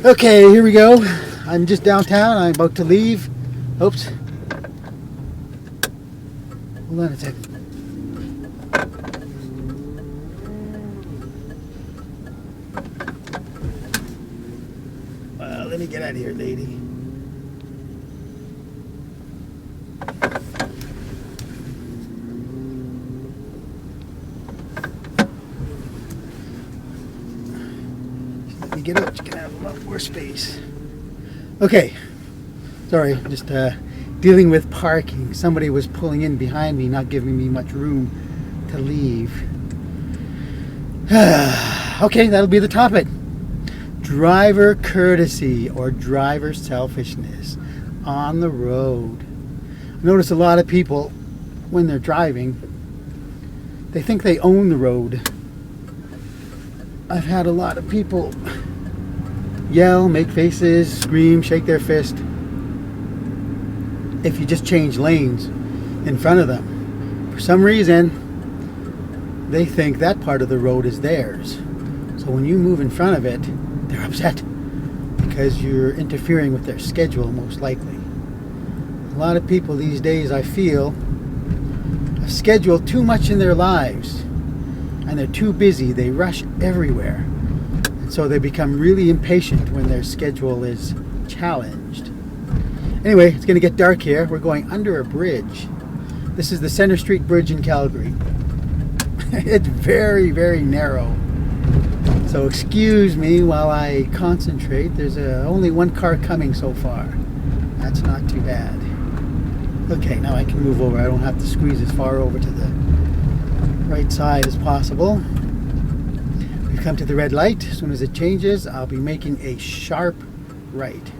Okay, here we go. I'm just downtown. I'm about to leave. Oops. Hold on a second. Well, let me get out of here, lady. Let me get out. You can have a lot more space. Okay. Sorry, just dealing with parking. Somebody was pulling in behind me, not giving me much room to leave. Okay, that'll be the topic. Driver courtesy or driver selfishness on the road. I notice a lot of people, when they're driving, they think they own the road. I've had a lot of people yell, make faces, scream, shake their fist if you just change lanes in front of them. For some reason, they think that part of the road is theirs. So when you move in front of it, they're upset because you're interfering with their schedule, most likely. A lot of people these days, I feel, have scheduled too much in their lives and they're too busy. They rush everywhere. And so they become really impatient when their schedule is challenged. Anyway, it's going to get dark here. We're going under a bridge. This is the Center Street Bridge in Calgary. It's very, very narrow. So excuse me while I concentrate. There's only one car coming so far. That's not too bad. Okay, now I can move over. I don't have to squeeze as far over to the right side as possible. We've come to the red light. As soon as it changes, I'll be making a sharp right.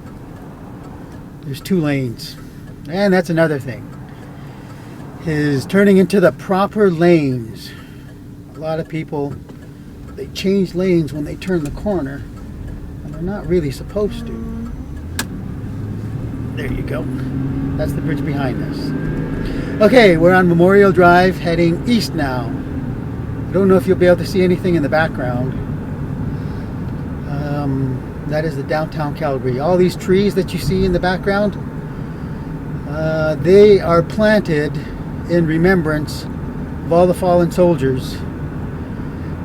There's 2 lanes. And that's another thing. Is turning into the proper lanes. A lot of people, they change lanes when they turn the corner, and they're not really supposed to. There you go. That's the bridge behind us. Okay, we're on Memorial Drive, heading east now. I don't know if you'll be able to see anything in the background. That is the downtown Calgary. All these trees that you see in the background, they are planted in remembrance of all the fallen soldiers,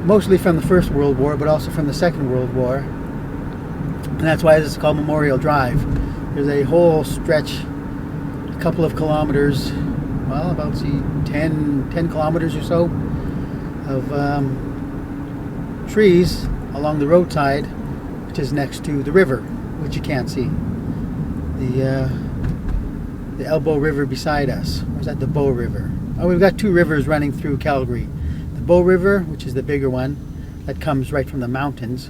mostly from the First World War, but also from the Second World War. And that's why this is called Memorial Drive. There's a whole stretch, a couple of kilometers, well, about 10 kilometers or so of trees along the roadside, which is next to the river, which you can't see. The Elbow River beside us. Or is that the Bow River? Oh, we've got 2 rivers running through Calgary. The Bow River, which is the bigger one, that comes right from the mountains.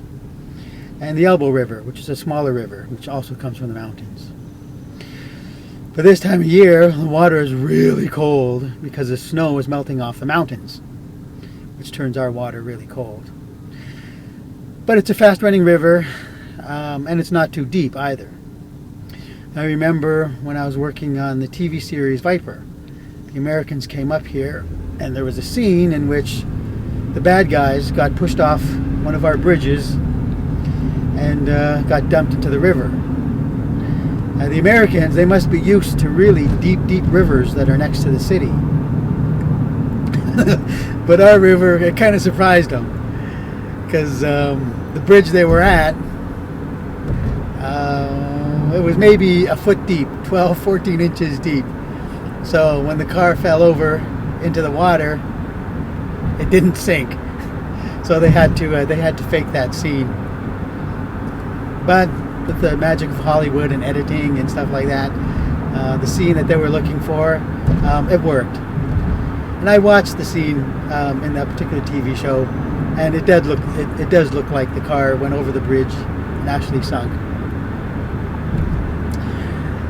And the Elbow River, which is a smaller river, which also comes from the mountains. But this time of year, the water is really cold because the snow is melting off the mountains, which turns our water really cold. But it's a fast-running river, and it's not too deep either. I remember when I was working on the TV series Viper, the Americans came up here, and there was a scene in which the bad guys got pushed off one of our bridges and got dumped into the river. The Americans, they must be used to really deep, deep rivers that are next to the city. But our river, it kind of surprised them. Because the bridge they were at, it was maybe a foot deep, 12, 14 inches deep. So when the car fell over into the water, it didn't sink. So they had to fake that scene. But with the magic of Hollywood and editing and stuff like that, the scene that they were looking for, it worked. And I watched the scene in that particular TV show, and it does look like the car went over the bridge and actually sunk.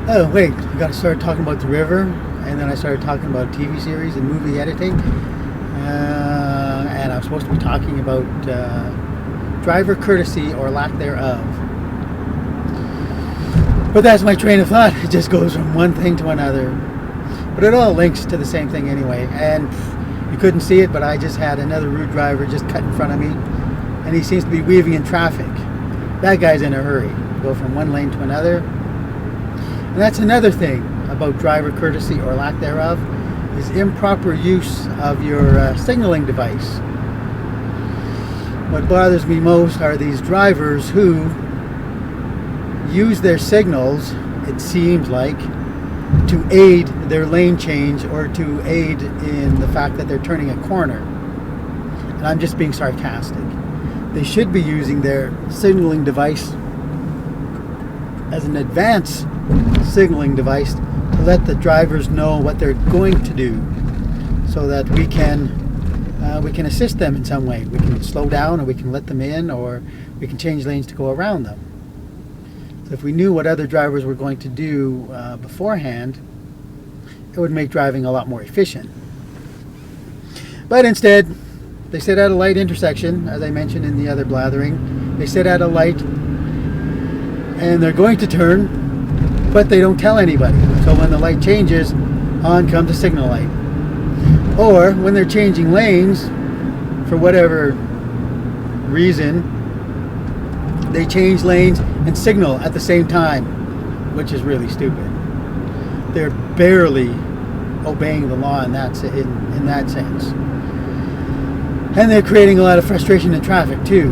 Oh wait, I got to start talking about the river, and then I started talking about TV series and movie editing, and I was supposed to be talking about driver courtesy or lack thereof. But that's my train of thought. It just goes from one thing to another. But it all links to the same thing anyway. And you couldn't see it, but I just had another rude driver just cut in front of me. And he seems to be weaving in traffic. That guy's in a hurry. go from one lane to another. And that's another thing about driver courtesy or lack thereof, is improper use of your signaling device. What bothers me most are these drivers who use their signals, it seems like, to aid their lane change or to aid in the fact that they're turning a corner. And I'm just being sarcastic. They should be using their signaling device as an advanced signaling device to let the drivers know what they're going to do, so that we can assist them in some way. We can slow down, or we can let them in, or we can change lanes to go around them. So if we knew what other drivers were going to do beforehand, it would make driving a lot more efficient. But instead, they sit at a light intersection, as I mentioned in the other blathering. They sit at a light and they're going to turn, but they don't tell anybody. So when the light changes, on comes a signal light. Or when they're changing lanes, for whatever reason, they change lanes and signal at the same time, which is really stupid. They're barely obeying the law in that sense. And they're creating a lot of frustration in traffic too.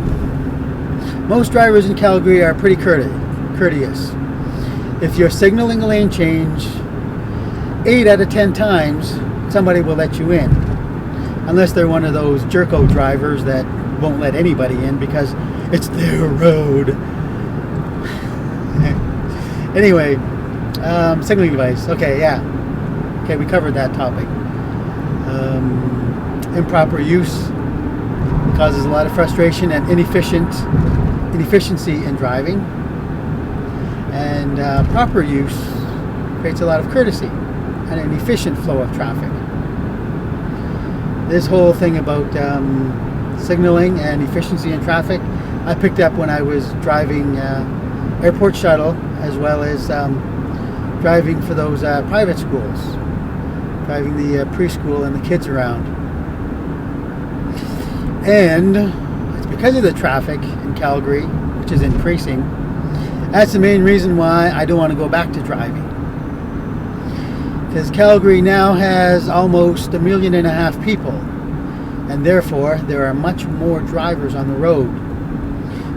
Most drivers in Calgary are pretty courteous. If you're signaling a lane change 8 out of 10 times, somebody will let you in. Unless they're one of those jerko drivers that won't let anybody in because it's their road. Anyway, signaling device. Okay, yeah. Okay, we covered that topic. Improper use causes a lot of frustration and inefficiency in driving. And proper use creates a lot of courtesy and an efficient flow of traffic. This whole thing about signaling and efficiency in traffic, I picked up when I was driving airport shuttle, as well as driving for those private schools, driving the preschool and the kids around. And it's because of the traffic in Calgary, which is increasing. That's the main reason why I don't want to go back to driving. Because Calgary now has almost 1.5 million people, and therefore there are much more drivers on the road,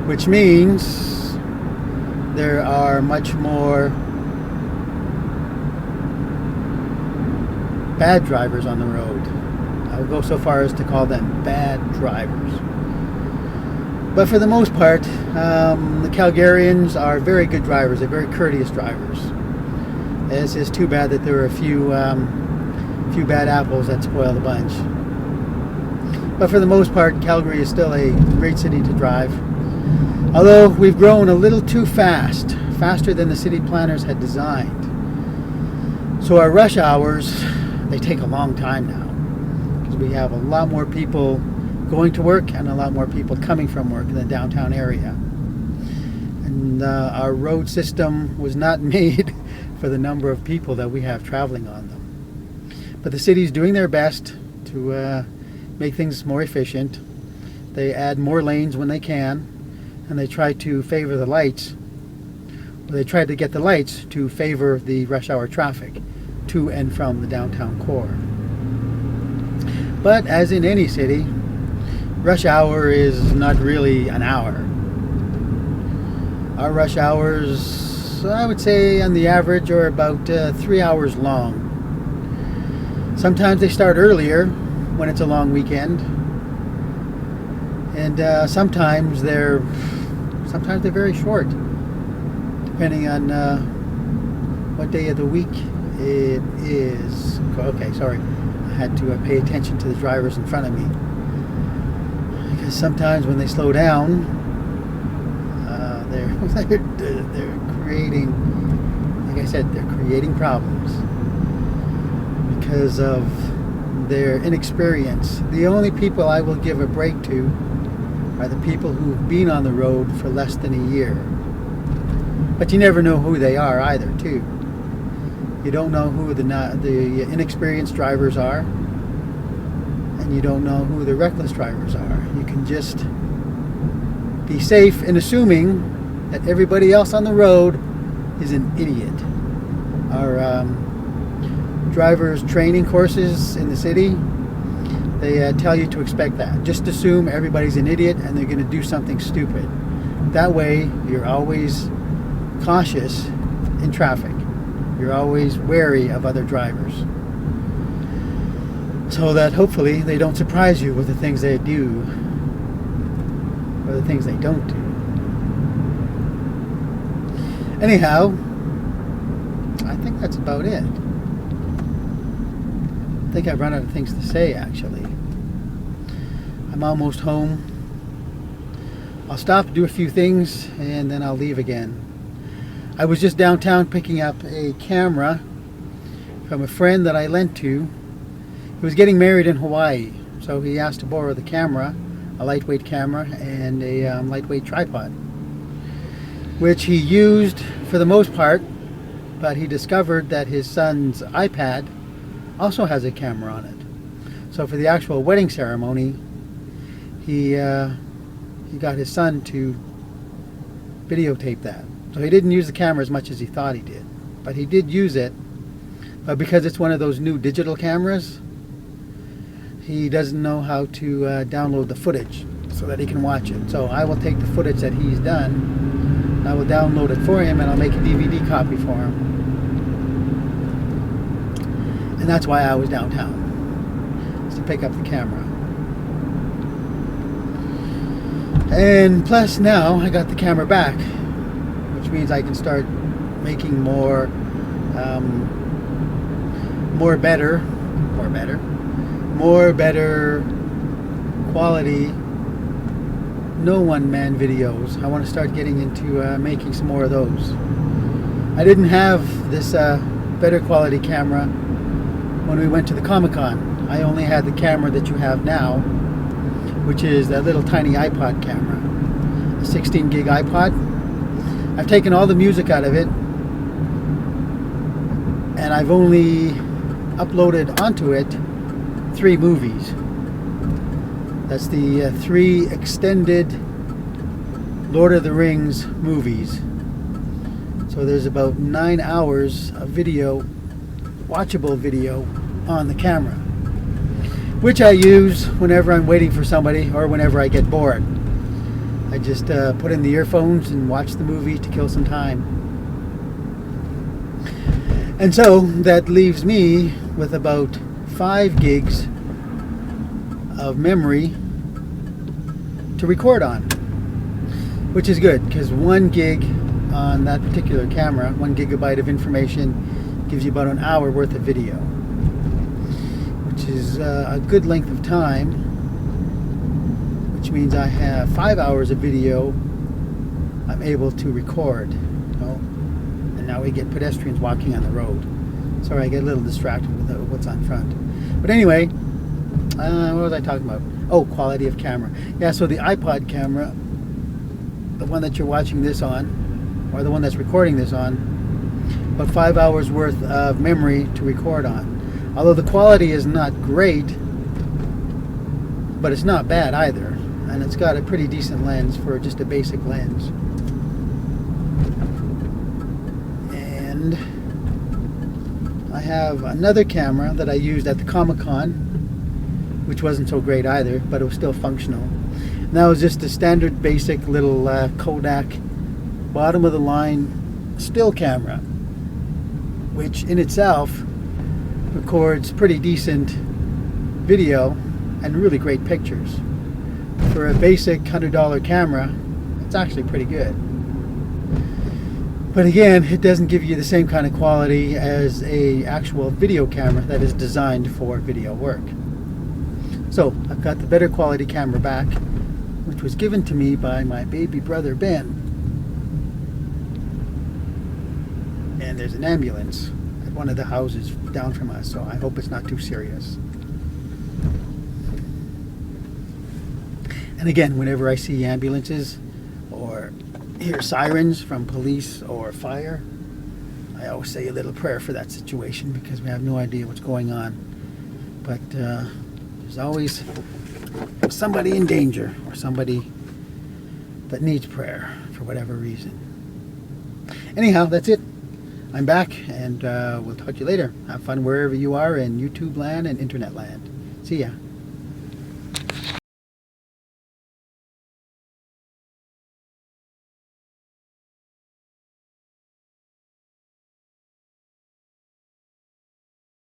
which means there are much more bad drivers on the road. I would go so far as to call them bad drivers. But for the most part, the Calgarians are very good drivers. They're very courteous drivers. It's just too bad that there are a few bad apples that spoil the bunch. But for the most part, Calgary is still a great city to drive. Although we've grown a little too fast, faster than the city planners had designed. So our rush hours, they take a long time now, because we have a lot more people going to work and a lot more people coming from work in the downtown area. And our road system was not made for the number of people that we have traveling on them. But the city's doing their best to make things more efficient. They add more lanes when they can, and they try to favor the lights. They try to get the lights to favor the rush hour traffic to and from the downtown core. But as in any city, rush hour is not really an hour. Our rush hours, I would say on the average, are about 3 hours long. Sometimes they start earlier when it's a long weekend, and sometimes they're very short, depending on what day of the week it is. Okay, sorry, I had to pay attention to the drivers in front of me, because sometimes when they slow down, they're creating, like I said, they're creating problems because of their inexperience. The only people I will give a break to are the people who've been on the road for less than a year. But you never know who they are either, too. You don't know who the inexperienced drivers are, and you don't know who the reckless drivers are. You can just be safe in assuming that everybody else on the road is an idiot. Our drivers training courses in the city, they tell you to expect that. Just assume everybody's an idiot and they're going to do something stupid. That way you're always cautious in traffic. You're always wary of other drivers. So that hopefully they don't surprise you with the things they do or the things they don't do. Anyhow, I think that's about it. I think I've run out of things to say, actually. I'm almost home. I'll stop, do a few things, and then I'll leave again. I was just downtown picking up a camera from a friend that I lent to. He was getting married in Hawaii, so he asked to borrow the camera, a lightweight camera, and a lightweight tripod, which he used for the most part, but he discovered that his son's iPad also has a camera on it. So for the actual wedding ceremony, he got his son to videotape that. So he didn't use the camera as much as he thought he did, but he did use it. But because it's one of those new digital cameras, he doesn't know how to download the footage so that he can watch it. So I will take the footage that he's done, I will download it for him, and I'll make a DVD copy for him. And that's why I was downtown, is to pick up the camera. And plus now I got the camera back, which means I can start making more better quality no one-man videos. I want to start getting into making some more of those. I didn't have this better quality camera when we went to the Comic-Con. I only had the camera that you have now, which is that little tiny iPod camera, a 16 gig iPod. I've taken all the music out of it, and I've only uploaded onto it 3 movies. That's the 3 extended Lord of the Rings movies. So there's about 9 hours of video, watchable video, on the camera, which I use whenever I'm waiting for somebody or whenever I get bored. I just put in the earphones and watch the movie to kill some time. And so that leaves me with about 5 gigs of memory to record on, which is good because 1 gig on that particular camera, 1 gigabyte of information, gives you about an hour worth of video, which is a good length of time, which means I have 5 hours of video I'm able to record. And now we get pedestrians walking on the road. Sorry, I get a little distracted with what's on front. But anyway, what was I talking about? Oh, quality of camera. Yeah, so the iPod camera, the one that you're watching this on, or the one that's recording this on, about 5 hours worth of memory to record on. Although the quality is not great, but it's not bad either. And it's got a pretty decent lens for just a basic lens. And I have another camera that I used at the Comic-Con, which wasn't so great either, but it was still functional. And that was just a standard basic little Kodak bottom of the line still camera, which in itself records pretty decent video and really great pictures. For a basic $100 camera, it's actually pretty good. But again, it doesn't give you the same kind of quality as a actual video camera that is designed for video work. So I've got the better quality camera back, which was given to me by my baby brother Ben. And there's an ambulance at one of the houses down from us, so I hope it's not too serious. And again, whenever I see ambulances or hear sirens from police or fire, I always say a little prayer for that situation because we have no idea what's going on. But there's always somebody in danger or somebody that needs prayer for whatever reason. Anyhow, that's it. I'm back, and we'll talk to you later. Have fun wherever you are in YouTube land and internet land. See ya.